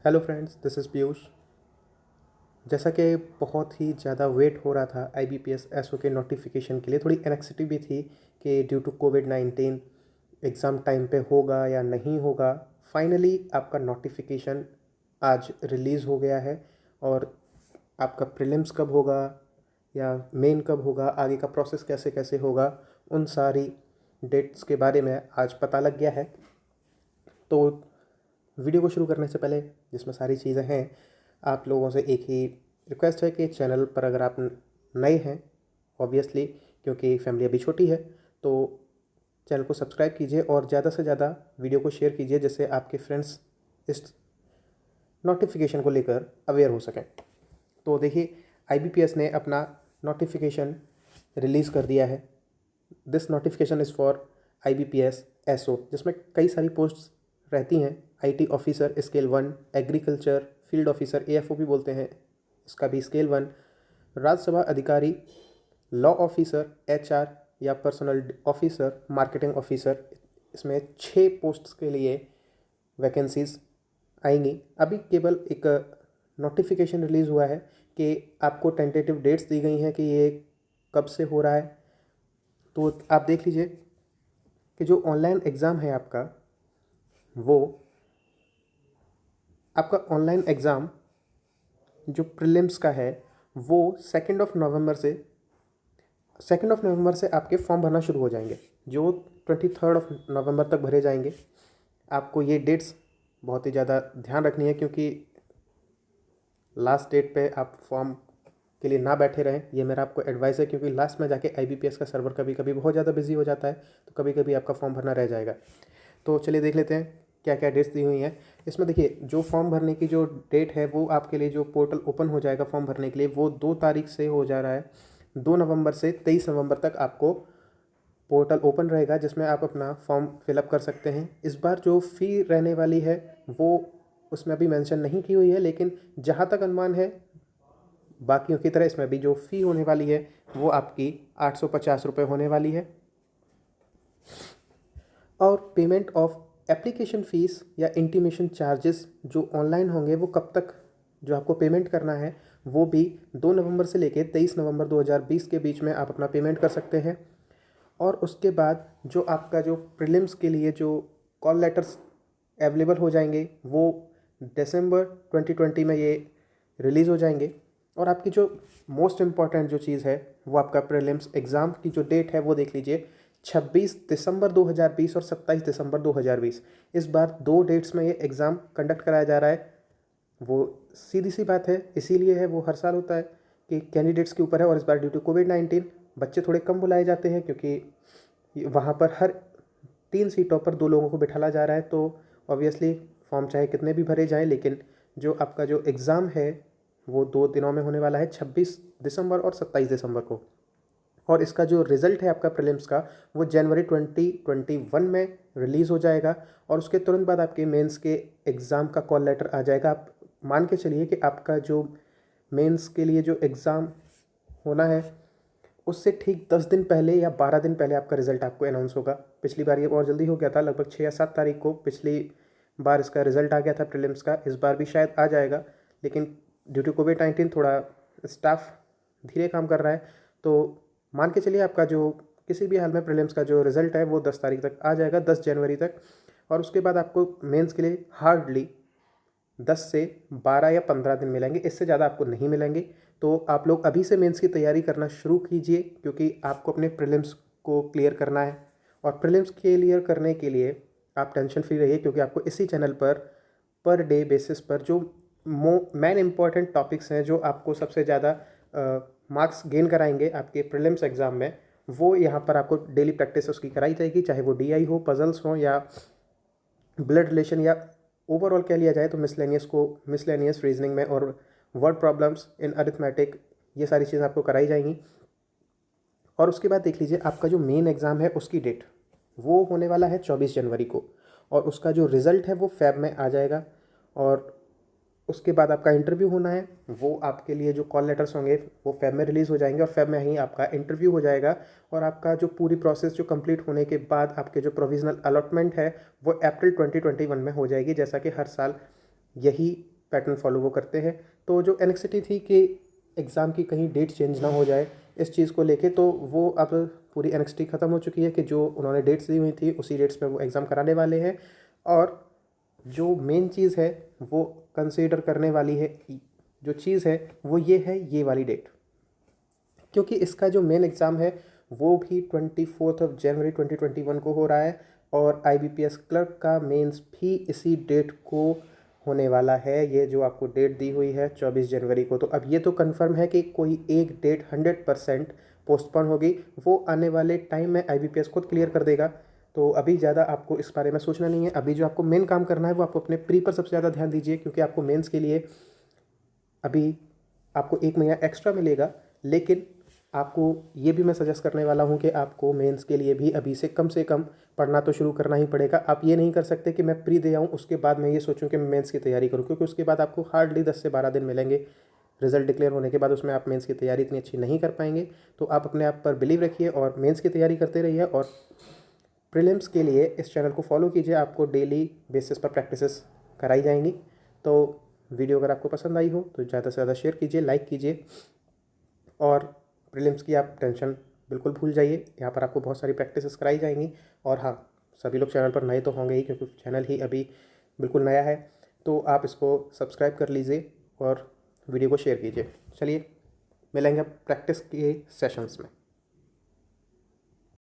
Hello friends, this is Piyush. जैसा कि बहुत ही ज़्यादा वेट हो रहा था आईबीपीएस एसओ के नोटिफिकेशन के लिए, थोड़ी एनेक्सिटी भी थी कि ड्यू टू कोविड-19 एग्ज़ाम टाइम पे होगा या नहीं होगा। फाइनली आपका नोटिफिकेशन आज रिलीज़ हो गया है और आपका प्रीलिम्स कब होगा या मेन कब होगा, आगे का प्रोसेस कैसे कैसे होगा, उन सारी डेट्स के बारे में आज पता लग गया है। तो वीडियो को शुरू करने से पहले, जिसमें सारी चीज़ें हैं, आप लोगों से एक ही रिक्वेस्ट है कि चैनल पर अगर आप नए हैं, ऑब्वियसली क्योंकि फैमिली अभी छोटी है, तो चैनल को सब्सक्राइब कीजिए और ज़्यादा से ज़्यादा वीडियो को शेयर कीजिए जिससे आपके फ्रेंड्स इस नोटिफिकेशन को लेकर अवेयर हो सकें। तो देखिए, आईबीपीएस ने अपना नोटिफिकेशन रिलीज़ कर दिया है। This notification is for IBPS SO, जिसमें कई सारी पोस्ट्स रहती हैं। IT officer scale 1, agriculture field officer AFO भी बोलते हैं, इसका भी स्केल 1, राज्यसभा अधिकारी, लॉ ऑफिसर, एचआर या पर्सनल ऑफिसर, मार्केटिंग ऑफिसर। इसमें 6 पोस्ट्स के लिए वैकेंसीज आएंगी। अभी केवल एक नोटिफिकेशन रिलीज़ हुआ है कि आपको टेंटेटिव डेट्स दी गई हैं कि ये कब से हो रहा है। तो आप देख लीजिए कि जो ऑनलाइन एग्ज़ाम है वो आपका ऑनलाइन एग्ज़ाम जो प्रीलिम्स का है वो 2 नवंबर से आपके फॉर्म भरना शुरू हो जाएंगे, जो 23 नवंबर तक भरे जाएंगे। आपको ये डेट्स बहुत ही ज़्यादा ध्यान रखनी है क्योंकि लास्ट डेट पे आप फॉर्म के लिए ना बैठे रहें, ये मेरा आपको एडवाइस है। क्योंकि लास्ट में जाके आईबीपीएस का सर्वर कभी कभी बहुत ज़्यादा बिजी हो जाता है, तो कभी कभी आपका फॉर्म भरना रह जाएगा। तो चलिए देख लेते हैं क्या क्या डेट्स दी हुई हैं। इसमें देखिए, जो फॉर्म भरने की जो डेट है वो आपके लिए, जो पोर्टल ओपन हो जाएगा फॉर्म भरने के लिए, वो 2 तारीख से हो जा रहा है। 2 नवंबर से 23 नवंबर तक आपको पोर्टल ओपन रहेगा जिसमें आप अपना फॉर्म फिलअप कर सकते हैं। इस बार जो फ़ी रहने वाली है वो उसमें अभी मेंशन नहीं की हुई है, लेकिन जहाँ तक अनुमान है, बाकियों की तरह इसमें भी जो फ़ी होने वाली है वो आपकी 850 रुपये होने वाली है। और पेमेंट ऑफ एप्लीकेशन फ़ीस या इंटीमेशन चार्जेस जो ऑनलाइन होंगे, वो कब तक जो आपको पेमेंट करना है वो भी 2 नवंबर से लेकर 23 नवंबर 2020 के बीच में आप अपना पेमेंट कर सकते हैं। और उसके बाद जो आपका जो प्रीलिम्स के लिए जो कॉल लेटर्स अवेलेबल हो जाएंगे वो दिसंबर 2020 में ये रिलीज़ हो जाएंगे। और आपकी जो मोस्ट इम्पॉर्टेंट जो चीज़ है वो आपका प्रीलिम्स एग्ज़ाम की जो डेट है वो देख लीजिए, 26 दिसंबर 2020 और 27 दिसंबर 2020। इस बार 2 डेट्स में ये एग्ज़ाम कंडक्ट कराया जा रहा है। वो सीधी सी बात है, इसीलिए है, वो हर साल होता है कि कैंडिडेट्स के ऊपर है। और इस बार ड्यू टू कोविड-19 बच्चे थोड़े कम बुलाए जाते हैं क्योंकि वहाँ पर हर 3 सीटों पर 2 लोगों को बिठाला जा रहा है। तो ऑब्वियसली फॉर्म चाहे कितने भी भरे जाएं, लेकिन जो आपका जो एग्ज़ाम है वो 2 दिनों में होने वाला है, 26 दिसंबर और 27 दिसंबर को। और इसका जो रिज़ल्ट है आपका प्रीलिम्स का वो जनवरी 2021 में रिलीज़ हो जाएगा। और उसके तुरंत बाद आपके मेंस के एग्ज़ाम का कॉल लेटर आ जाएगा। आप मान के चलिए कि आपका जो मेंस के लिए जो एग्ज़ाम होना है उससे ठीक 10 दिन पहले या 12 दिन पहले आपका रिज़ल्ट आपको अनाउंस होगा। पिछली बार ये और जल्दी हो गया था, लगभग 6 या 7 तारीख को पिछली बार इसका रिज़ल्ट आ गया था प्रीलिम्स का। इस बार भी शायद आ जाएगा, लेकिन ड्यू टू कोविड-19 थोड़ा स्टाफ धीरे काम कर रहा है। तो मान के चलिए आपका जो किसी भी हाल में प्रीलिम्स का जो रिज़ल्ट है वो 10 तारीख तक आ जाएगा, 10 जनवरी तक। और उसके बाद आपको मेंस के लिए हार्डली 10 से 12 या 15 दिन मिलेंगे, इससे ज़्यादा आपको नहीं मिलेंगे। तो आप लोग अभी से मेंस की तैयारी करना शुरू कीजिए क्योंकि आपको अपने प्रीलिम्स को क्लियर करना है। और प्रीलिम्स क्लियर करने के लिए आप टेंशन फ्री रहिए क्योंकि आपको इसी चैनल पर डे बेसिस पर जो मेन इंपॉर्टेंट टॉपिक्स हैं, जो आपको सबसे ज़्यादा मार्क्स गेन कराएंगे आपके प्रीलिम्स एग्ज़ाम में, वो यहाँ पर आपको डेली प्रैक्टिस उसकी कराई जाएगी। चाहे वो डीआई हो, पजल्स हो, या ब्लड रिलेशन, या ओवरऑल कह लिया जाए तो मिसलेनियस रीजनिंग में और वर्ड प्रॉब्लम्स इन अरिथमेटिक, ये सारी चीज़ें आपको कराई जाएंगी। और उसके बाद देख लीजिए, आपका जो मेन एग्ज़ाम है उसकी डेट वो होने वाला है 24 जनवरी को। और उसका जो रिज़ल्ट है वो फ़ेब में आ जाएगा। और उसके बाद आपका इंटरव्यू होना है, वो आपके लिए जो कॉल लेटर्स होंगे वो फ़ेब में रिलीज़ हो जाएंगे और फ़ेब में ही आपका इंटरव्यू हो जाएगा। और आपका जो पूरी प्रोसेस जो कंप्लीट होने के बाद आपके जो प्रोविज़नल अलॉटमेंट है वो अप्रैल 2021 में हो जाएगी, जैसा कि हर साल यही पैटर्न फॉलो वो करते हैं। तो जो एनेक्सिटी थी कि एग्ज़ाम की कहीं डेट चेंज ना हो जाए इस चीज़ को लेके, तो वो अब पूरी एनेक्सिटी ख़त्म हो चुकी है कि जो उन्होंने डेट्स दी हुई थी उसी डेट्स पे वो एग्ज़ाम कराने वाले हैं। और जो मेन चीज़ है वो कंसीडर करने वाली है, जो चीज़ है वो ये है, ये वाली डेट, क्योंकि इसका जो मेन एग्ज़ाम है वो भी 24 जनवरी 2021 को हो रहा है और IBPS क्लर्क का मेंस भी इसी डेट को होने वाला है। ये जो आपको डेट दी हुई है 24 जनवरी को, तो अब ये तो कंफर्म है कि कोई एक डेट 100% पोस्टपोन होगी, वो आने वाले टाइम में IBPS खुद क्लियर कर देगा। तो अभी ज़्यादा आपको इस बारे में सोचना नहीं है। अभी जो आपको मेन काम करना है वो आपको अपने प्री पर सबसे ज़्यादा ध्यान दीजिए, क्योंकि आपको मेंस के लिए अभी आपको 1 महीना एक्स्ट्रा मिलेगा। लेकिन आपको ये भी मैं सजेस्ट करने वाला हूँ कि आपको मेंस के लिए भी अभी से कम पढ़ना तो शुरू करना ही पड़ेगा। आप ये नहीं कर सकते कि मैं प्री दे आऊँ उसके बाद मैं ये सोचूं कि मैं मेंस की तैयारी करूँ, क्योंकि उसके बाद आपको हार्डली 10 से 12 दिन मिलेंगे रिजल्ट डिक्लेयर होने के बाद। उसमें आप मेंस की तैयारी इतनी अच्छी नहीं कर पाएंगे। तो आप अपने आप पर बिलीव रखिए और मेंस की तैयारी करते रहिए। और प्रीलिम्स के लिए इस चैनल को फॉलो कीजिए, आपको डेली बेसिस पर प्रैक्टिसेस कराई जाएंगी। तो वीडियो अगर आपको पसंद आई हो तो ज़्यादा से ज़्यादा शेयर कीजिए, लाइक कीजिए। और प्रीलिम्स की आप टेंशन बिल्कुल भूल जाइए, यहाँ पर आपको बहुत सारी प्रैक्टिसेस कराई जाएंगी। और हाँ, सभी लोग चैनल पर नए तो होंगे ही, क्योंकि चैनल ही अभी बिल्कुल नया है। तो आप इसको सब्सक्राइब कर लीजिए और वीडियो को शेयर कीजिए। चलिए मिलेंगे प्रैक्टिस के सेशंस में।